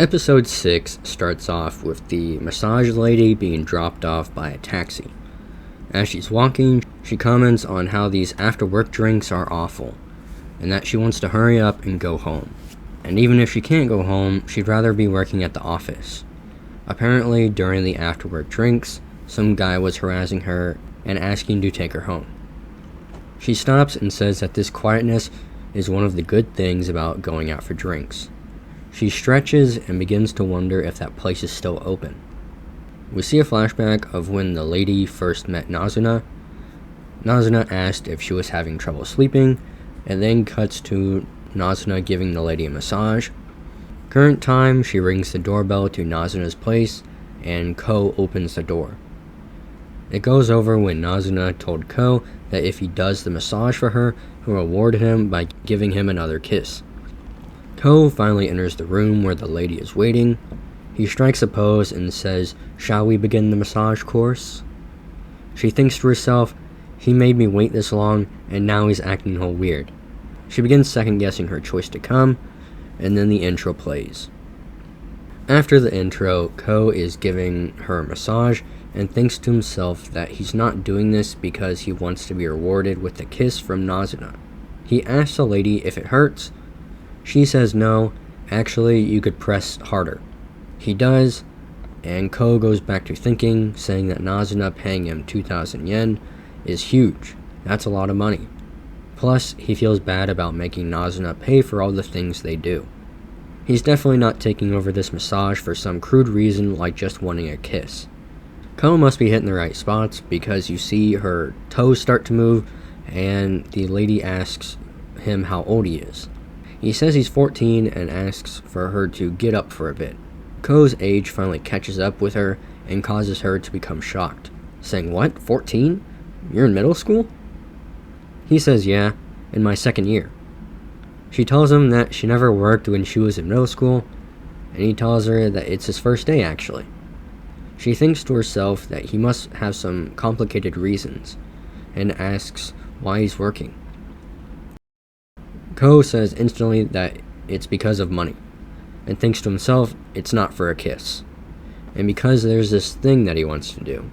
Episode 6 starts off with the massage lady being dropped off by a taxi. As she's walking, she comments on how these after-work drinks are awful, and that she wants to hurry up and go home. And even if she can't go home, she'd rather be working at the office. Apparently, during the after-work drinks, some guy was harassing her and asking to take her home. She stops and says that this quietness is one of the good things about going out for drinks. She stretches and begins to wonder if that place is still open. We see a flashback of when the lady first met Nazuna. Nazuna asked if she was having trouble sleeping, and then cuts to Nazuna giving the lady a massage. Current time, she rings the doorbell to Nazuna's place, and Ko opens the door. It goes over when Nazuna told Ko that if he does the massage for her, he'll reward him by giving him another kiss. Ko finally enters the room where the lady is waiting. He strikes a pose and says, "Shall we begin the massage course?" She thinks to herself, he made me wait this long, and now he's acting all weird. She begins second-guessing her choice to come, and then the intro plays. After the intro, Ko is giving her a massage and thinks to himself that he's not doing this because he wants to be rewarded with a kiss from Nazuna. He asks the lady if it hurts. She says no, actually you could press harder. He does, and Ko goes back to thinking, saying that Nazuna paying him 2,000 yen is huge. That's a lot of money. Plus, he feels bad about making Nazuna pay for all the things they do. He's definitely not taking over this massage for some crude reason like just wanting a kiss. Ko must be hitting the right spots because you see her toes start to move, and the lady asks him how old he is. He says he's 14 and asks for her to get up for a bit. Ko's age finally catches up with her and causes her to become shocked, saying, "What, 14? You're in middle school?" He says, "Yeah, in my second year." She tells him that she never worked when she was in middle school, and he tells her that it's his first day actually. She thinks to herself that he must have some complicated reasons, and asks why he's working. Ko says instantly that it's because of money, and thinks to himself it's not for a kiss, and because there's this thing that he wants to do.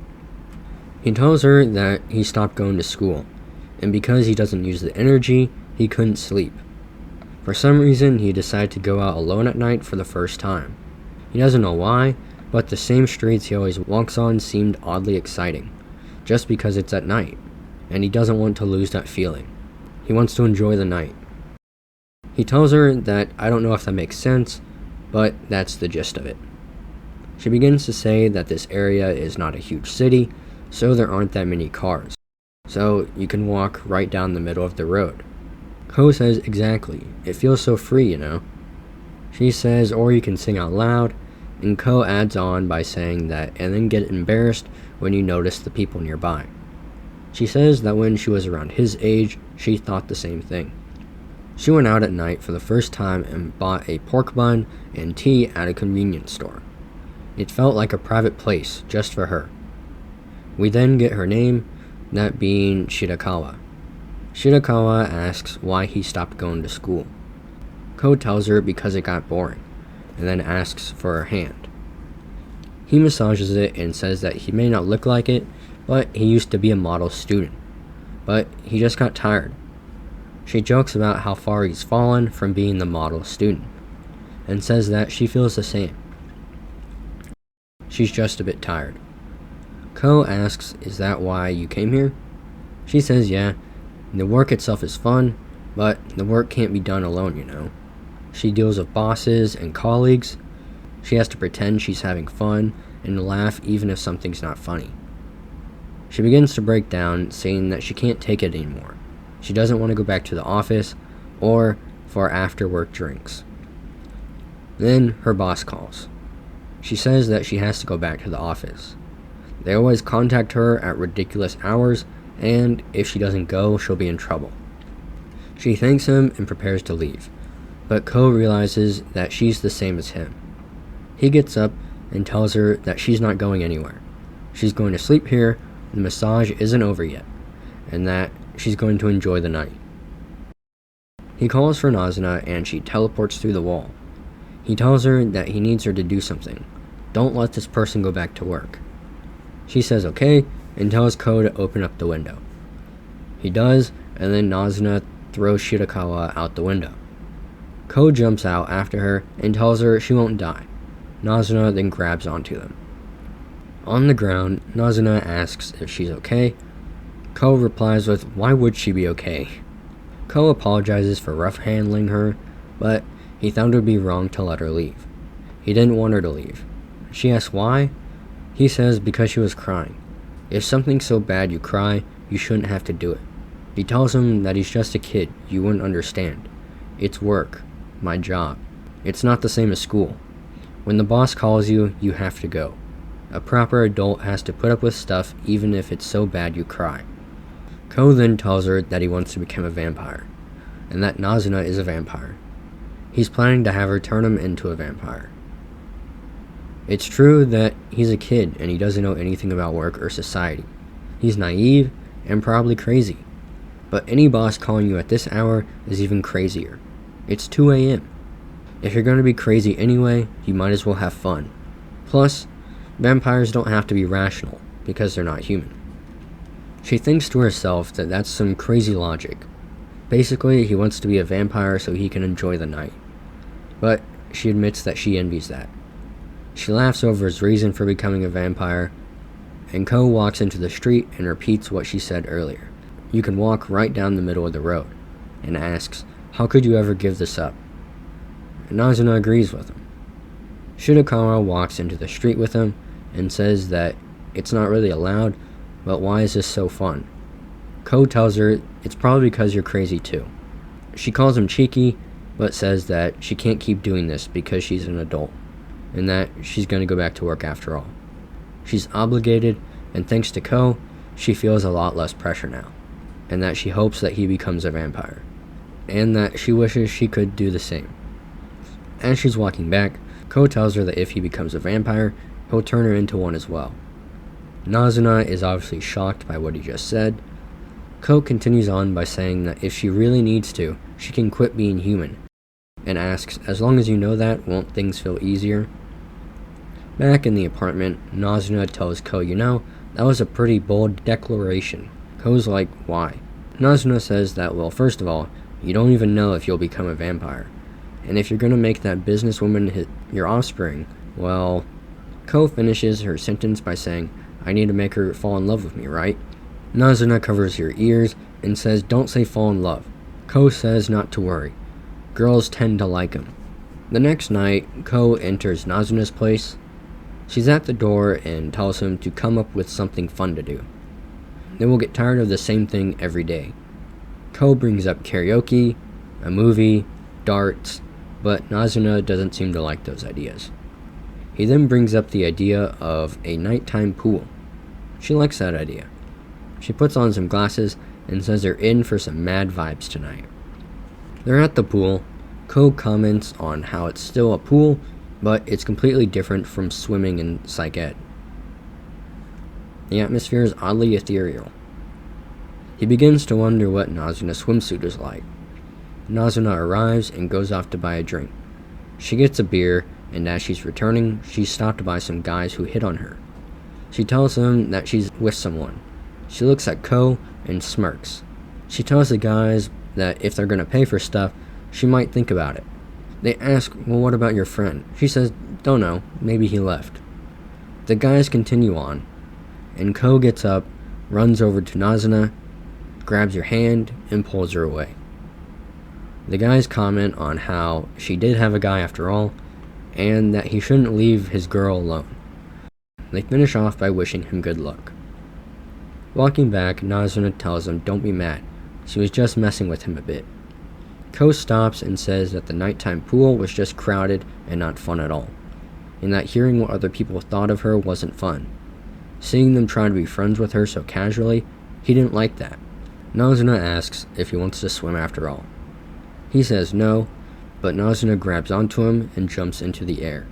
He tells her that he stopped going to school, and because he doesn't use the energy, he couldn't sleep. For some reason, he decided to go out alone at night for the first time. He doesn't know why, but the same streets he always walks on seemed oddly exciting, just because it's at night, and he doesn't want to lose that feeling. He wants to enjoy the night. He tells her that I don't know if that makes sense, but that's the gist of it. She begins to say that this area is not a huge city, so there aren't that many cars, so you can walk right down the middle of the road. Ko says exactly, it feels so free, you know. She says, or you can sing out loud, and Ko adds on by saying that and then get embarrassed when you notice the people nearby. She says that when she was around his age, she thought the same thing. She went out at night for the first time and bought a pork bun and tea at a convenience store. It felt like a private place just for her. We then get her name, that being Shirakawa. Shirakawa asks why he stopped going to school. Ko tells her because it got boring, and then asks for her hand. He massages it and says that he may not look like it, but he used to be a model student. But he just got tired. She jokes about how far he's fallen from being the model student, and says that she feels the same. She's just a bit tired. Ko asks, "Is that why you came here?" She says, "Yeah, the work itself is fun, but the work can't be done alone, you know. She deals with bosses and colleagues. She has to pretend she's having fun and laugh even if something's not funny." She begins to break down, saying that she can't take it anymore. She doesn't want to go back to the office or for after-work drinks. Then her boss calls. She says that she has to go back to the office. They always contact her at ridiculous hours, and if she doesn't go, she'll be in trouble. She thanks him and prepares to leave, but Ko realizes that she's the same as him. He gets up and tells her that she's not going anywhere. She's going to sleep here, the massage isn't over yet, and that she's going to enjoy the night. He calls for Nazuna and she teleports through the wall. He tells her that he needs her to do something. Don't let this person go back to work. She says okay, and tells Ko to open up the window. He does, and then Nazuna throws Shirakawa out the window. Ko jumps out after her and tells her she won't die. Nazuna then grabs onto them. On the ground, Nazuna asks if she's okay. Ko replies with, why would she be okay? Ko apologizes for rough handling her, but he thought it would be wrong to let her leave. He didn't want her to leave. She asks why. He says because she was crying. If something's so bad you cry, you shouldn't have to do it. He tells him that he's just a kid, you wouldn't understand. It's work, my job. It's not the same as school. When the boss calls you, you have to go. A proper adult has to put up with stuff even if it's so bad you cry. Ko then tells her that he wants to become a vampire, and that Nazuna is a vampire. He's planning to have her turn him into a vampire. It's true that he's a kid and he doesn't know anything about work or society. He's naive and probably crazy. But any boss calling you at this hour is even crazier. It's 2 a.m. If you're going to be crazy anyway, you might as well have fun. Plus, vampires don't have to be rational because they're not human. She thinks to herself that that's some crazy logic. Basically, he wants to be a vampire so he can enjoy the night. But she admits that she envies that. She laughs over his reason for becoming a vampire, and Ko walks into the street and repeats what she said earlier. You can walk right down the middle of the road, and asks, how could you ever give this up? And Nazuna agrees with him. Shirakawa walks into the street with him and says that it's not really allowed, but why is this so fun? Ko tells her it's probably because you're crazy too. She calls him cheeky, but says that she can't keep doing this because she's an adult, and that she's going to go back to work after all. She's obligated, and thanks to Ko, she feels a lot less pressure now, and that she hopes that he becomes a vampire, and that she wishes she could do the same. As she's walking back, Ko tells her that if he becomes a vampire, he'll turn her into one as well. Nazuna is obviously shocked by what he just said. Ko continues on by saying that if she really needs to, she can quit being human, and asks, as long as you know that, won't things feel easier? Back in the apartment, Nazuna tells Ko, that was a pretty bold declaration. Ko's like, why? Nazuna says that, well, first of all, you don't even know if you'll become a vampire. And if you're gonna make that businesswoman hit your offspring, well... Ko finishes her sentence by saying, I need to make her fall in love with me, right? Nazuna covers her ears and says, don't say fall in love. Ko says not to worry. Girls tend to like him. The next night, Ko enters Nazuna's place. She's at the door and tells him to come up with something fun to do. They will get tired of the same thing every day. Ko brings up karaoke, a movie, darts, but Nazuna doesn't seem to like those ideas. He then brings up the idea of a nighttime pool. She likes that idea. She puts on some glasses and says they're in for some mad vibes tonight. They're at the pool. Ko comments on how it's still a pool, but it's completely different from swimming in psych ed. The atmosphere is oddly ethereal. He begins to wonder what Nazuna's swimsuit is like. Nazuna arrives and goes off to buy a drink. She gets a beer, and as she's returning, she's stopped by some guys who hit on her. She tells them that she's with someone. She looks at Ko and smirks. She tells the guys that if they're going to pay for stuff, she might think about it. They ask, well, what about your friend? She says, don't know, maybe he left. The guys continue on, and Ko gets up, runs over to Nazuna, grabs her hand, and pulls her away. The guys comment on how she did have a guy after all, and that he shouldn't leave his girl alone. They finish off by wishing him good luck. Walking back, Nazuna tells him don't be mad, she was just messing with him a bit. Ko stops and says that the nighttime pool was just crowded and not fun at all, and that hearing what other people thought of her wasn't fun. Seeing them try to be friends with her so casually, he didn't like that. Nazuna asks if he wants to swim after all. He says no, but Nazuna grabs onto him and jumps into the air.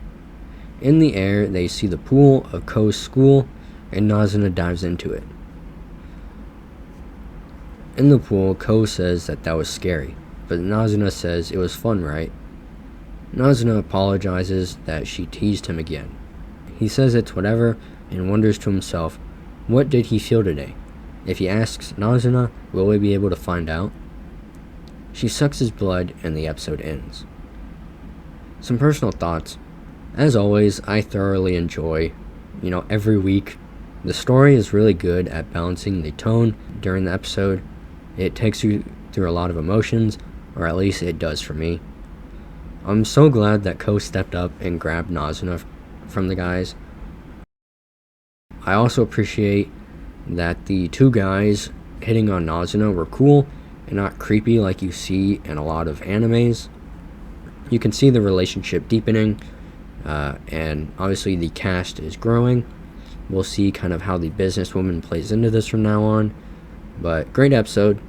In the air, they see the pool of Ko's school, and Nazuna dives into it. In the pool, Ko says that was scary, but Nazuna says it was fun, right? Nazuna apologizes that she teased him again. He says it's whatever and wonders to himself, what did he feel today? If he asks Nazuna, will we be able to find out? She sucks his blood and the episode ends. Some personal thoughts. As always, I thoroughly enjoy, every week. The story is really good at balancing the tone during the episode. It takes you through a lot of emotions, or at least it does for me. I'm so glad that Ko stepped up and grabbed Nazuna from the guys. I also appreciate that the two guys hitting on Nazuna were cool and not creepy like you see in a lot of animes. You can see the relationship deepening, and obviously the cast is growing. We'll see kind of how the businesswoman plays into this from now on. But great episode.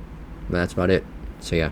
That's about it. So yeah.